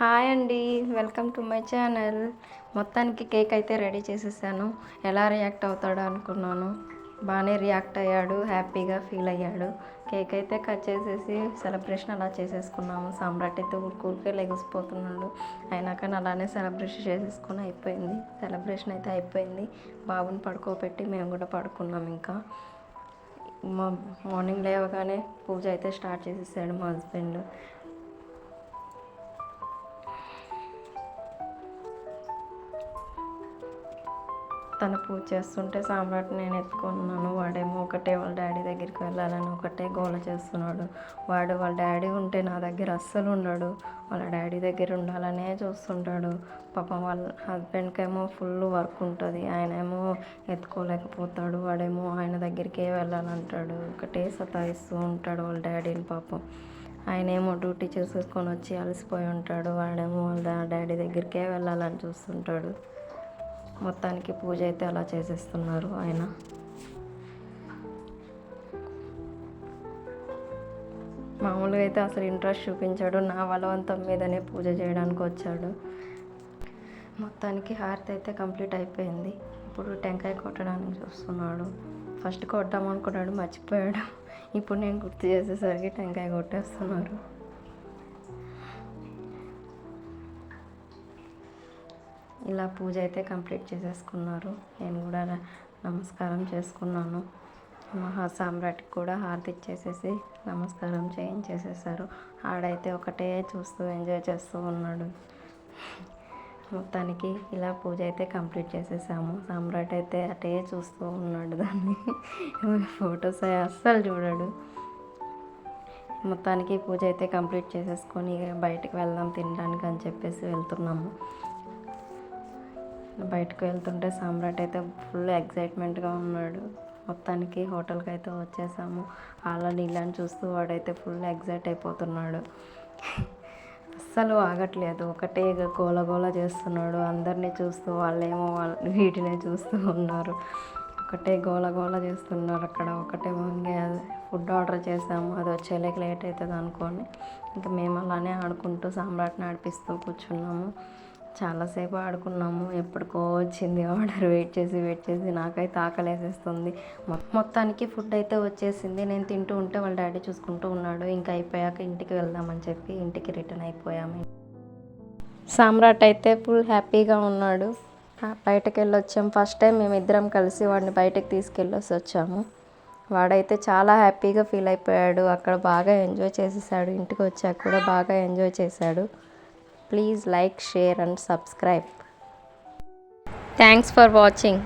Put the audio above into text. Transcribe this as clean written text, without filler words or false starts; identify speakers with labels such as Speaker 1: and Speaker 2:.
Speaker 1: Hi అండి, welcome to my channel. మొత్తానికి cake అయితే రెడీ చేసేసాను. ఎలా రియాక్ట్ అవుతాడో అనుకున్నాను. బాగానే రియాక్ట్ అయ్యాడు, హ్యాపీగా ఫీల్ అయ్యాడు. కేక్ అయితే కట్ చేసేసి సెలబ్రేషన్ అలా చేసేసుకున్నాము. సామ్రాట్ అయితే ఊరికే లెగిసిపోతున్నాడు. అయినా కానీ అలానే సెలబ్రేషన్ చేసేసుకుని అయిపోయింది. సెలబ్రేషన్ అయితే అయిపోయింది. బాబుని పడుకోబెట్టి మేము కూడా పడుకున్నాం. ఇంకా మార్నింగ్ లేవగానే పూజ అయితే స్టార్ట్ చేసేసాడు మా హస్బెండ్. తను పూజ చేస్తుంటే సామ్రాట్ నేను ఎత్తుకున్నాను. వాడేమో ఒకటే వాళ్ళ డాడీ దగ్గరికి వెళ్ళాలని ఒకటే గోల చేస్తున్నాడు. వాళ్ళ డాడీ ఉంటే నా దగ్గర అస్సలు ఉండడు. వాళ్ళ డాడీ దగ్గర ఉండాలనే చూస్తుంటాడు. పాపం వాళ్ళ హస్బెండ్కి ఏమో ఫుల్ వర్క్ ఉంటుంది, ఆయన ఏమో ఎత్తుకోలేకపోతాడు. వాడేమో ఆయన దగ్గరికే వెళ్ళాలంటాడు. ఒకటే సతాయిస్తూ ఉంటాడు వాళ్ళ డాడీని. పాపం ఆయన ఏమో డ్యూటీ చేసేసుకొని వచ్చి అలసిపోయి ఉంటాడు. వాడేమో వాళ్ళ డాడీ దగ్గరికే వెళ్ళాలని చూస్తుంటాడు. మొత్తానికి పూజ అయితే అలా చేసేస్తున్నారు ఆయన. మామూలుగా అయితే అసలు ఇంట్రెస్ట్ చూపించాడు. నా బలవంతం మీదనే పూజ చేయడానికి వచ్చాడు. మొత్తానికి హారతి అయితే కంప్లీట్ అయిపోయింది. ఇప్పుడు టెంకాయ కొట్టడానికి చూస్తున్నాడు. ఫస్ట్ కొట్టాం అనుకున్నాడు, మర్చిపోయాడు. ఇప్పుడు నేను గుర్తు చేసేసరికి టెంకాయ కొట్టేస్తున్నారు. ఇలా పూజ అయితే కంప్లీట్ చేసేసుకున్నారు. నేను కూడా నమస్కారం చేసుకున్నాను. సామ్రాట్కి కూడా హారతి ఇచ్చేసేసి నమస్కారం చేయించేసేసారు. ఆడైతే ఒకటే చూస్తూ ఎంజాయ్ చేస్తూ ఉన్నాడు. మొత్తానికి ఇలా పూజ అయితే కంప్లీట్ చేసేసాము. సామ్రాట్ అయితే అటే చూస్తూ ఉన్నాడు దాన్ని. ఫొటోస్ అస్సలు చూడాడు. మొత్తానికి పూజ అయితే కంప్లీట్ చేసేసుకొని బయటకు వెళ్దాం తినడానికి అని చెప్పేసి వెళ్తున్నాము. బయటకు వెళ్తుంటే సామ్రాట్ అయితే ఫుల్ ఎక్సైట్మెంట్గా ఉన్నాడు. మొత్తానికి హోటల్కి అయితే వచ్చేసాము. అలా నీళ్ళని చూస్తూ వాడైతే ఫుల్ ఎక్సైట్ అయిపోతున్నాడు. అస్సలు ఆగట్లేదు, ఒకటే గోల చేస్తున్నాడు. అందరినీ చూస్తూ వాళ్ళేమో వీటినే చూస్తూ ఉన్నారు. ఒకటే గోల చేస్తున్నారు అక్కడ. ఒకటే ఫుడ్ ఆర్డర్ చేసాము, అది వచ్చేలేక లేట్ అవుతుంది అనుకోని ఇంకా మేము అలానే ఆడుకుంటూ సామ్రాట్ని ఆడిపిస్తూ కూర్చున్నాము. చాలాసేపు ఆడుకున్నాము. ఎప్పటికో వచ్చింది ఆర్డర్. వెయిట్ చేసి నాకైతే ఆకలేసేస్తుంది. మొత్తానికి ఫుడ్ అయితే వచ్చేసింది. నేను తింటూ ఉంటే వాళ్ళ డాడీ చూసుకుంటూ ఉన్నాడు. ఇంకా అయిపోయాక ఇంటికి వెళ్దామని చెప్పి ఇంటికి రిటర్న్ అయిపోయాము. సామ్రాట్ అయితే ఫుల్ హ్యాపీగా ఉన్నాడు. బయటకు వెళ్ళొచ్చాము. ఫస్ట్ టైం మేమిద్దరం కలిసి వాడిని బయటకు తీసుకెళ్ళొసి వచ్చాము. వాడైతే చాలా హ్యాపీగా ఫీల్ అయిపోయాడు. అక్కడ బాగా ఎంజాయ్ చేసేసాడు. ఇంటికి వచ్చాక కూడా బాగా ఎంజాయ్ చేశాడు. Please like, share and subscribe. Thanks for watching.